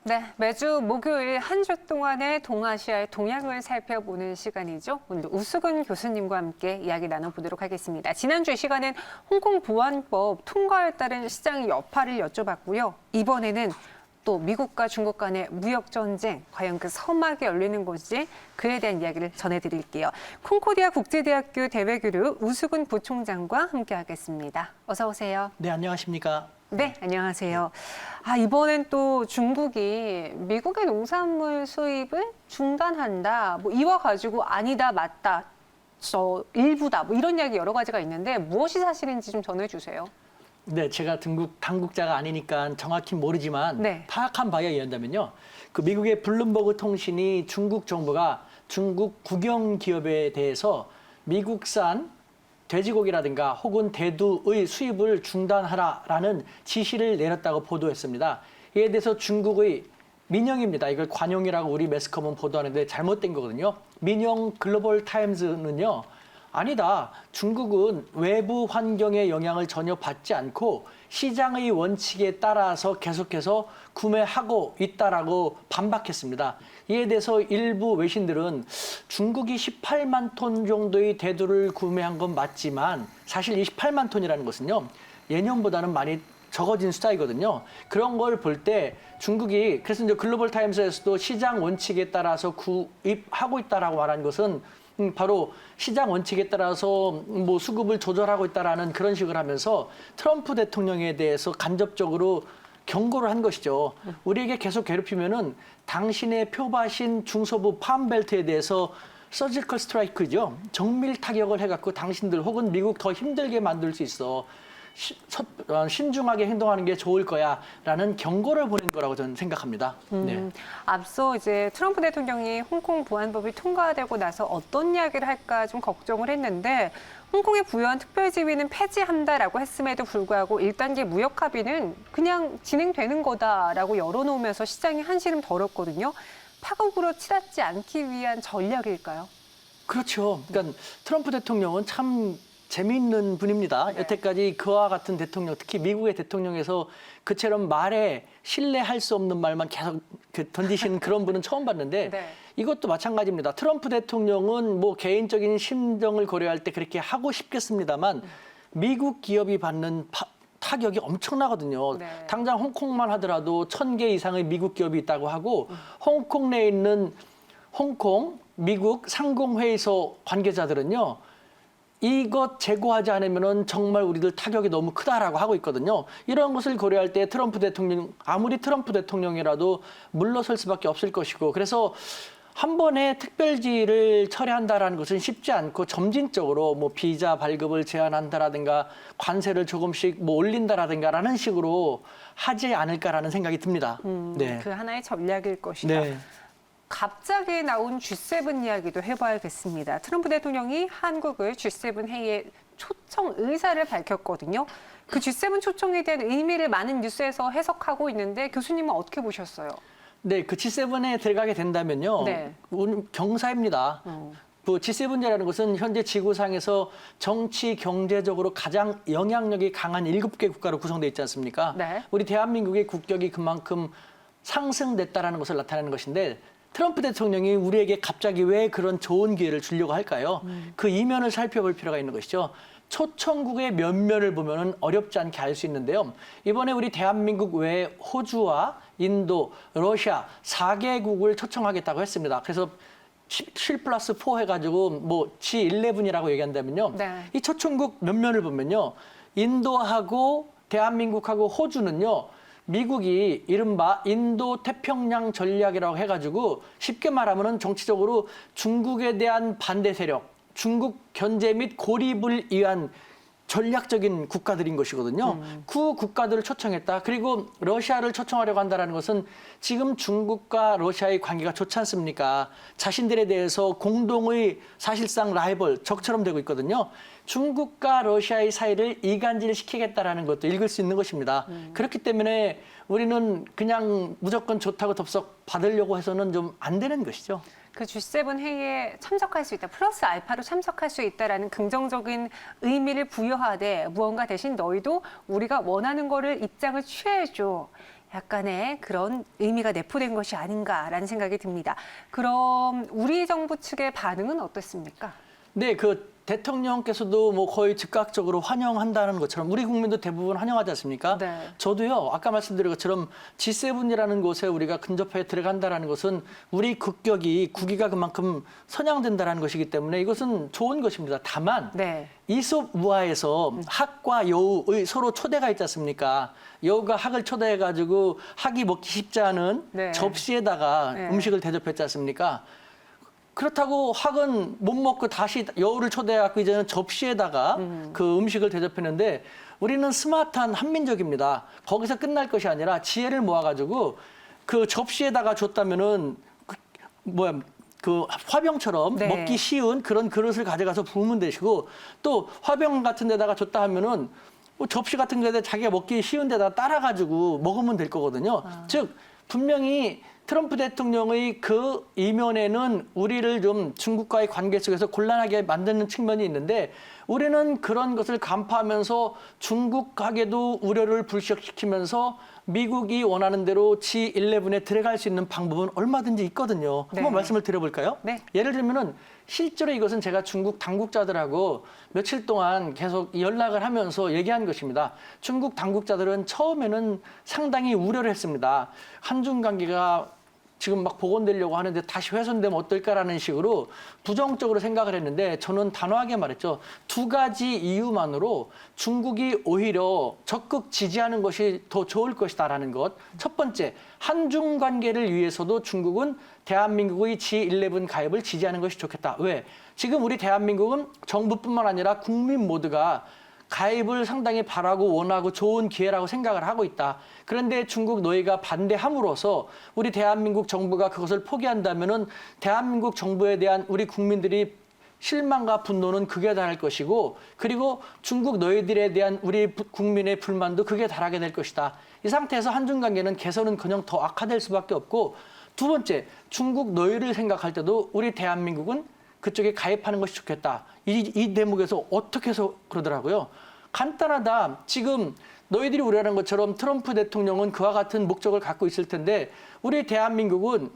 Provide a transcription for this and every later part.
네, 매주 목요일 한 주 동안의 동아시아의 동향을 살펴보는 시간이죠. 오늘 우수근 교수님과 함께 이야기 나눠보도록 하겠습니다. 지난주 이 시간엔 홍콩 보안법 통과에 따른 시장의 여파를 여쭤봤고요. 이번에는 또 미국과 중국 간의 무역 전쟁, 과연 그 서막에 열리는 곳이 그에 대한 이야기를 전해드릴게요. 콩코리아 국제대학교 대외교류 우수근 부총장과 함께하겠습니다. 어서 오세요. 네, 안녕하십니까? 네, 안녕하세요. 이번엔 또 중국이 미국의 농산물 수입을 중단한다. 이와 가지고 아니다, 맞다, 일부다. 이런 이야기 여러 가지가 있는데 무엇이 사실인지 좀 전해주세요. 네, 제가 당국자가 아니니까 정확히 모르지만 네. 파악한 바에 의한다면요. 그 미국의 블룸버그 통신이 중국 정부가 중국 국영 기업에 대해서 미국산 돼지고기라든가 혹은 대두의 수입을 중단하라라는 지시를 내렸다고 보도했습니다. 이에 대해서 중국의 민영입니다. 이걸 관용이라고 우리 매스컴은 보도하는데 잘못된 거거든요. 민영 글로벌 타임즈는요. 아니다. 중국은 외부 환경의 영향을 전혀 받지 않고 시장의 원칙에 따라서 계속해서 구매하고 있다라고 반박했습니다. 이에 대해서 일부 외신들은 중국이 18만 톤 정도의 대두를 구매한 건 맞지만 사실 28만 톤이라는 것은요. 예년보다는 많이 적어진 숫자이거든요. 그런 걸 볼 때 중국이 그래서 이제 글로벌 타임스에서도 시장 원칙에 따라서 구입하고 있다라고 말한 것은 바로 시장 원칙에 따라서 수급을 조절하고 있다라는 그런 식을 하면서 트럼프 대통령에 대해서 간접적으로 경고를 한 것이죠. 우리에게 계속 괴롭히면은 당신의 표바신 중서부 팜벨트에 대해서 서지컬 스트라이크죠. 정밀 타격을 해갖고 당신들 혹은 미국 더 힘들게 만들 수 있어. 신중하게 행동하는 게 좋을 거야라는 경고를 보낸 거라고 저는 생각합니다. 네. 앞서 이제 트럼프 대통령이 홍콩 보안법이 통과되고 나서 어떤 이야기를 할까 좀 걱정을 했는데 홍콩에 부여한 특별지위는 폐지한다라고 했음에도 불구하고 1단계 무역 합의는 그냥 진행되는 거다라고 열어놓으면서 시장이 한시름 덜었거든요. 파국으로 치닫지 않기 위한 전략일까요? 그렇죠. 그러니까 트럼프 대통령은 참 재미있는 분입니다. 네. 여태까지 그와 같은 대통령, 특히 미국의 대통령에서 그처럼 말에 신뢰할 수 없는 말만 계속 던지시는 그런 분은 처음 봤는데 네. 이것도 마찬가지입니다. 트럼프 대통령은 개인적인 심정을 고려할 때 그렇게 하고 싶겠습니다만 미국 기업이 받는 타격이 엄청나거든요. 네. 당장 홍콩만 하더라도 1,000개 이상의 미국 기업이 있다고 하고 홍콩 내에 있는 홍콩, 미국 상공회의소 관계자들은요. 이것 제고하지 않으면 정말 우리들 타격이 너무 크다라고 하고 있거든요. 이런 것을 고려할 때 트럼프 대통령, 아무리 트럼프 대통령이라도 물러설 수밖에 없을 것이고 그래서 한 번에 특별지를 철회한다라는 것은 쉽지 않고 점진적으로 비자 발급을 제한한다라든가 관세를 조금씩 올린다라든가라는 식으로 하지 않을까라는 생각이 듭니다. 네. 그 하나의 전략일 것이다. 네. 갑자기 나온 G7 이야기도 해봐야겠습니다. 트럼프 대통령이 한국을 G7 회의에 초청 의사를 밝혔거든요. 그 G7 초청에 대한 의미를 많은 뉴스에서 해석하고 있는데 교수님은 어떻게 보셨어요? 네, 그 G7에 들어가게 된다면요. 네. 경사입니다. 그 G7이라는 것은 현재 지구상에서 정치, 경제적으로 가장 영향력이 강한 7개 국가로 구성되어 있지 않습니까? 네. 우리 대한민국의 국격이 그만큼 상승됐다라는 것을 나타내는 것인데 트럼프 대통령이 우리에게 갑자기 왜 그런 좋은 기회를 주려고 할까요? 그 이면을 살펴볼 필요가 있는 것이죠. 초청국의 면면을 보면 어렵지 않게 알 수 있는데요. 이번에 우리 대한민국 외에 호주와 인도, 러시아 4개국을 초청하겠다고 했습니다. 그래서 7+4 해가지고 G11이라고 얘기한다면요. 네. 이 초청국 면면을 보면요. 인도하고 대한민국하고 호주는요. 미국이 이른바 인도 태평양 전략이라고 해가지고 쉽게 말하면 정치적으로 중국에 대한 반대 세력, 중국 견제 및 고립을 위한 전략적인 국가들인 것이거든요. 그 국가들을 초청했다. 그리고 러시아를 초청하려고 한다는 것은 지금 중국과 러시아의 관계가 좋지 않습니까? 자신들에 대해서 공동의 사실상 라이벌, 적처럼 되고 있거든요. 중국과 러시아의 사이를 이간질시키겠다라는 것도 읽을 수 있는 것입니다. 그렇기 때문에 우리는 그냥 무조건 좋다고 덥석 받으려고 해서는 좀 안 되는 것이죠. 그 G7 회의에 참석할 수 있다, 플러스 알파로 참석할 수 있다라는 긍정적인 의미를 부여하되 무언가 대신 너희도 우리가 원하는 거를 입장을 취해줘. 약간의 그런 의미가 내포된 것이 아닌가라는 생각이 듭니다. 그럼 우리 정부 측의 반응은 어떻습니까? 네, 그 대통령께서도 뭐 거의 즉각적으로 환영한다는 것처럼 우리 국민도 대부분 환영하지 않습니까? 네. 저도요, 아까 말씀드린 것처럼 G7이라는 곳에 우리가 근접해 들어간다는 것은 우리 국기가 그만큼 선양된다는 것이기 때문에 이것은 좋은 것입니다. 다만 네. 이솝 우화에서 학과 여우의 서로 초대가 있지 않습니까? 여우가 학을 초대해가지고 학이 먹기 쉽지 않은 네. 접시에다가 네. 음식을 대접했지 않습니까? 그렇다고 학은 못 먹고 다시 여우를 초대해갖고 이제는 접시에다가 그 음식을 대접했는데 우리는 스마트한 한민족입니다. 거기서 끝날 것이 아니라 지혜를 모아가지고 그 접시에다가 줬다면은 그 화병처럼 네. 먹기 쉬운 그런 그릇을 가져가서 부으면 되시고 또 화병 같은 데다가 줬다 하면은 뭐 접시 같은 데다 자기가 먹기 쉬운 데다 따라가지고 먹으면 될 거거든요. 즉 분명히 트럼프 대통령의 그 이면에는 우리를 좀 중국과의 관계 속에서 곤란하게 만드는 측면이 있는데 우리는 그런 것을 간파하면서 중국에게도 우려를 불식시키면서 미국이 원하는 대로 G11에 들어갈 수 있는 방법은 얼마든지 있거든요. 네. 한번 말씀을 드려볼까요? 네. 예를 들면은 실제로 이것은 제가 중국 당국자들하고 며칠 동안 계속 연락을 하면서 얘기한 것입니다. 중국 당국자들은 처음에는 상당히 우려를 했습니다. 한중 관계가 지금 막 복원되려고 하는데 다시 훼손되면 어떨까라는 식으로 부정적으로 생각을 했는데 저는 단호하게 말했죠. 두 가지 이유만으로 중국이 오히려 적극 지지하는 것이 더 좋을 것이다라는 것. 첫 번째, 한중 관계를 위해서도 중국은 대한민국의 G11 가입을 지지하는 것이 좋겠다. 왜? 지금 우리 대한민국은 정부뿐만 아니라 국민 모두가 가입을 상당히 바라고 원하고 좋은 기회라고 생각을 하고 있다. 그런데 중국 너희가 반대함으로써 우리 대한민국 정부가 그것을 포기한다면은 대한민국 정부에 대한 우리 국민들이 실망과 분노는 극에 달할 것이고 그리고 중국 너희들에 대한 우리 국민의 불만도 극에 달하게 될 것이다. 이 상태에서 한중 관계는 개선은커녕 더 악화될 수밖에 없고 두 번째, 중국 너희를 생각할 때도 우리 대한민국은 그쪽에 가입하는 것이 좋겠다. 이 대목에서 어떻게 해서 그러더라고요. 간단하다. 지금 너희들이 우려하는 것처럼 트럼프 대통령은 그와 같은 목적을 갖고 있을 텐데 우리 대한민국은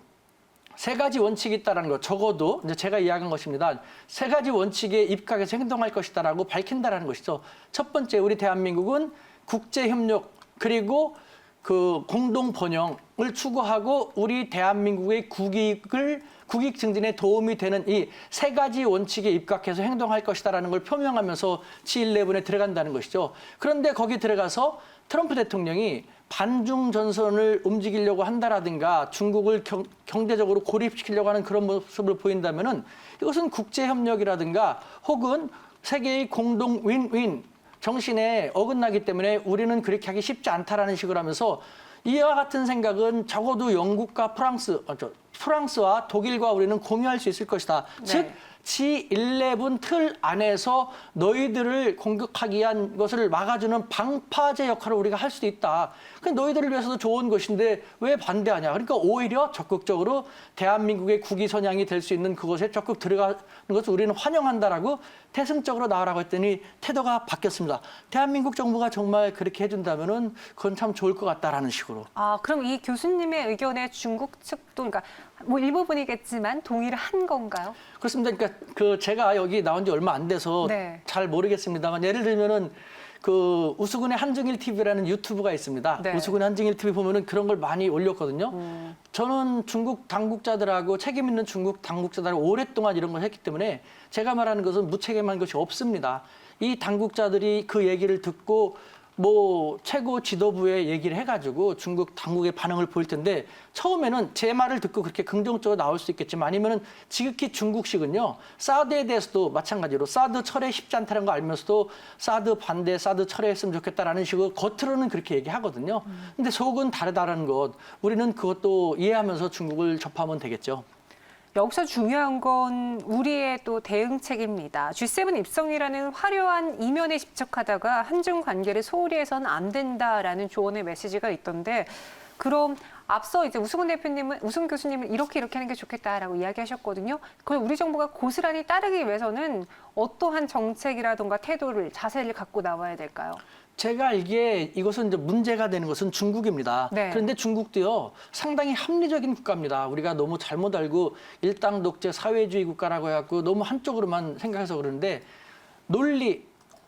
세 가지 원칙이 있다는 것. 적어도 이제 제가 이야기한 것입니다. 세 가지 원칙에 입각해서 행동할 것이다라고 밝힌다라는 것이죠. 첫 번째, 우리 대한민국은 국제협력 그리고 그 공동 번영을 추구하고 우리 대한민국의 국익 증진에 도움이 되는 이 세 가지 원칙에 입각해서 행동할 것이다라는 걸 표명하면서 G11에 들어간다는 것이죠. 그런데 거기 들어가서 트럼프 대통령이 반중 전선을 움직이려고 한다라든가 중국을 경제적으로 고립시키려고 하는 그런 모습을 보인다면은 이것은 국제협력이라든가 혹은 세계의 공동 윈윈 정신에 어긋나기 때문에 우리는 그렇게 하기 쉽지 않다라는 식으로 하면서 이와 같은 생각은 적어도 영국과 프랑스와 독일과 우리는 공유할 수 있을 것이다. 네. 즉 G11 틀 안에서 너희들을 공격하기 위한 것을 막아주는 방파제 역할을 우리가 할 수도 있다. 너희들을 위해서도 좋은 것인데 왜 반대하냐. 그러니까 오히려 적극적으로 대한민국의 국위 선양이 될 수 있는 그것에 적극 들어가는 것을 우리는 환영한다라고 태생적으로 나오라고 했더니 태도가 바뀌었습니다. 대한민국 정부가 정말 그렇게 해준다면은 그건 참 좋을 것 같다라는 식으로. 아, 그럼 이 교수님의 의견에 중국 측도, 그러니까 뭐 일부분이겠지만 동의를 한 건가요? 그렇습니다. 그러니까 그 제가 여기 나온 지 얼마 안 돼서 네. 잘 모르겠습니다만 예를 들면은 그 우수근의 한중일 TV라는 유튜브가 있습니다. 네. 우수근의 한중일 TV 보면은 그런 걸 많이 올렸거든요. 저는 중국 당국자들하고 책임 있는 중국 당국자들하고 오랫동안 이런 걸 했기 때문에 제가 말하는 것은 무책임한 것이 없습니다. 이 당국자들이 그 얘기를 듣고 뭐 최고 지도부에 얘기를 해가지고 중국 당국의 반응을 보일 텐데 처음에는 제 말을 듣고 그렇게 긍정적으로 나올 수 있겠지만 아니면은 지극히 중국식은요 사드에 대해서도 마찬가지로 사드 철회 쉽지 않다는 거 알면서도 사드 반대, 사드 철회했으면 좋겠다라는 식으로 겉으로는 그렇게 얘기하거든요. 근데 속은 다르다라는 것 우리는 그것도 이해하면서 중국을 접하면 되겠죠. 여기서 중요한 건 우리의 또 대응책입니다. G7 입성이라는 화려한 이면에 집착하다가 한중 관계를 소홀히 해서는 안 된다라는 조언의 메시지가 있던데 그럼 앞서 이제 우승 교수님은 이렇게 하는 게 좋겠다라고 이야기하셨거든요. 그걸 우리 정부가 고스란히 따르기 위해서는 어떠한 정책이라든가 태도를 자세를 갖고 나와야 될까요? 제가 알기에 이것은 이제 문제가 되는 것은 중국입니다. 네. 그런데 중국도요, 상당히 합리적인 국가입니다. 우리가 너무 잘못 알고 일당 독재 사회주의 국가라고 해갖고 너무 한쪽으로만 생각해서 그러는데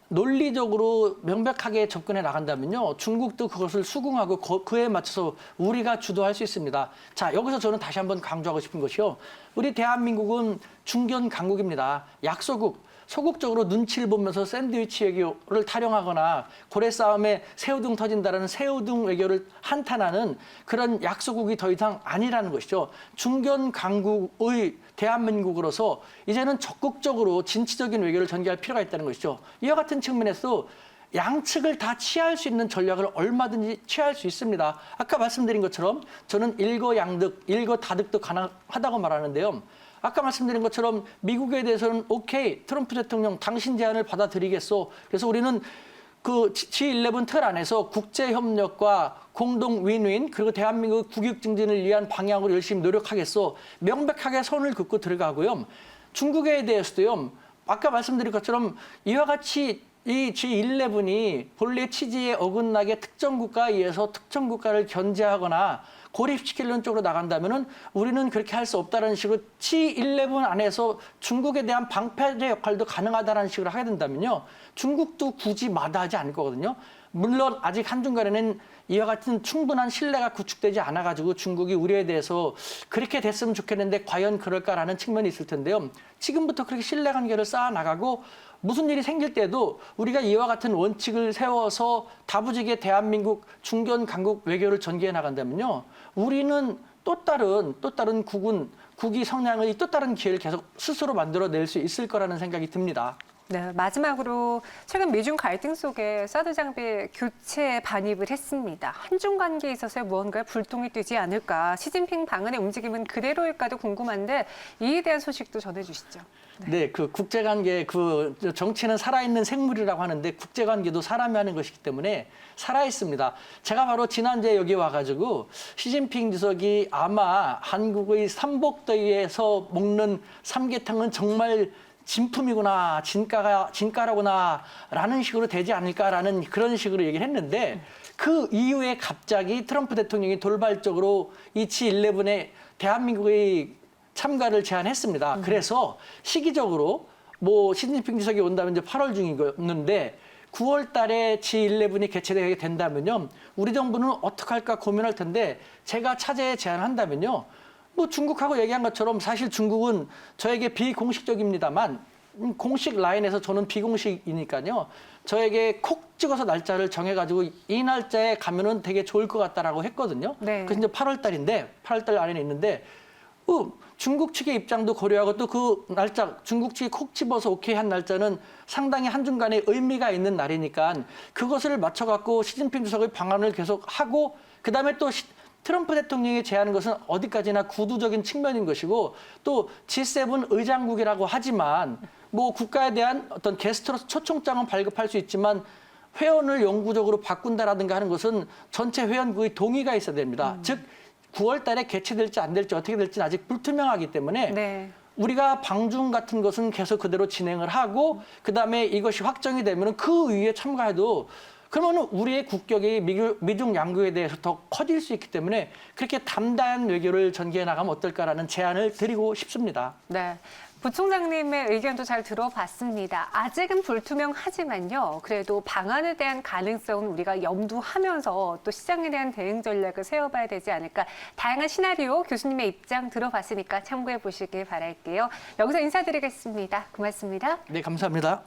논리적으로 명백하게 접근해 나간다면요, 중국도 그것을 수긍하고 그에 맞춰서 우리가 주도할 수 있습니다. 자, 여기서 저는 다시 한번 강조하고 싶은 것이요, 우리 대한민국은 중견 강국입니다. 약소국. 소극적으로 눈치를 보면서 샌드위치 외교를 타령하거나 고래 싸움에 새우등 터진다라는 새우등 외교를 한탄하는 그런 약소국이 더 이상 아니라는 것이죠. 중견 강국의 대한민국으로서 이제는 적극적으로 진취적인 외교를 전개할 필요가 있다는 것이죠. 이와 같은 측면에서 양측을 다 취할 수 있는 전략을 얼마든지 취할 수 있습니다. 아까 말씀드린 것처럼 저는 일거양득, 일거다득도 가능하다고 말하는데요. 아까 말씀드린 것처럼 미국에 대해서는 오케이, 트럼프 대통령 당신 제안을 받아들이겠소. 그래서 우리는 그 G11 틀 안에서 국제협력과 공동 윈윈, 그리고 대한민국 국익 증진을 위한 방향으로 열심히 노력하겠소. 명백하게 선을 긋고 들어가고요. 중국에 대해서도요, 아까 말씀드린 것처럼 이와 같이 이 G11이 본래 취지에 어긋나게 특정 국가에 의해서 특정 국가를 견제하거나 고립시키려는 쪽으로 나간다면은 우리는 그렇게 할 수 없다는 식으로 G11 안에서 중국에 대한 방패제 역할도 가능하다는 식으로 하게 된다면요, 중국도 굳이 마다하지 않을 거거든요. 물론 아직 한중간에는 이와 같은 충분한 신뢰가 구축되지 않아가지고 중국이 우리에 대해서 그렇게 됐으면 좋겠는데 과연 그럴까라는 측면이 있을 텐데요. 지금부터 그렇게 신뢰관계를 쌓아나가고 무슨 일이 생길 때도 우리가 이와 같은 원칙을 세워서 다부지게 대한민국 중견 강국 외교를 전개해 나간다면요, 우리는 또 다른 국위 성향의 또 다른 기회를 계속 스스로 만들어낼 수 있을 거라는 생각이 듭니다. 네, 마지막으로 최근 미중 갈등 속에 사드 장비 교체에 반입을 했습니다. 한중 관계에 있어서 무언가 불똥이 뜨지 않을까, 시진핑 방안의 움직임은 그대로일까도 궁금한데 이에 대한 소식도 전해주시죠. 네, 그 국제관계, 그 정치는 살아있는 생물이라고 하는데 국제관계도 사람이 하는 것이기 때문에 살아있습니다. 제가 바로 지난주에 여기 와가지고 시진핑 주석이 아마 한국의 삼복더위에서 먹는 삼계탕은 정말 진품이구나, 진가라구나 라는 식으로 되지 않을까라는 그런 식으로 얘기를 했는데, 그 이후에 갑자기 트럼프 대통령이 돌발적으로 이 G11에 대한민국의 참가를 제안했습니다. 그래서 시기적으로 뭐 시진핑 주석이 온다면 이제 8월 중이었는데 9월 달에 G11이 개최되게 된다면요, 우리 정부는 어떻게 할까 고민할 텐데, 제가 차제에 제안한다면요, 뭐 중국하고 얘기한 것처럼 사실 중국은 저에게 비공식적입니다만 공식 라인에서 저는 비공식이니까요, 저에게 콕 찍어서 날짜를 정해가지고 이 날짜에 가면은 되게 좋을 것 같다라고 했거든요. 네. 그래서 이제 8월 달인데 8월 달 안에 있는데 중국 측의 입장도 고려하고 또 그 날짜 중국 측이 콕 집어서 오케이 한 날짜는 상당히 한중간에 의미가 있는 날이니까 그것을 맞춰갖고 시진핑 주석의 방안을 계속 하고, 그다음에 또 트럼프 대통령이 제안한 것은 어디까지나 구두적인 측면인 것이고, 또 G7 의장국이라고 하지만 뭐 국가에 대한 어떤 게스트로서 초청장은 발급할 수 있지만 회원을 영구적으로 바꾼다라든가 하는 것은 전체 회원국의 동의가 있어야 됩니다. 즉 9월 달에 개최될지 안 될지 어떻게 될지는 아직 불투명하기 때문에 네. 우리가 방중 같은 것은 계속 그대로 진행을 하고, 그다음에 이것이 확정이 되면 그 위에 참가해도 그러면 우리의 국격이 미중 양국에 대해서 더 커질 수 있기 때문에 그렇게 담대한 외교를 전개해 나가면 어떨까라는 제안을 드리고 싶습니다. 네. 부총장님의 의견도 잘 들어봤습니다. 아직은 불투명하지만요, 그래도 방안에 대한 가능성은 우리가 염두하면서 또 시장에 대한 대응 전략을 세워봐야 되지 않을까. 다양한 시나리오 교수님의 입장 들어봤으니까 참고해 보시길 바랄게요. 여기서 인사드리겠습니다. 고맙습니다. 네, 감사합니다.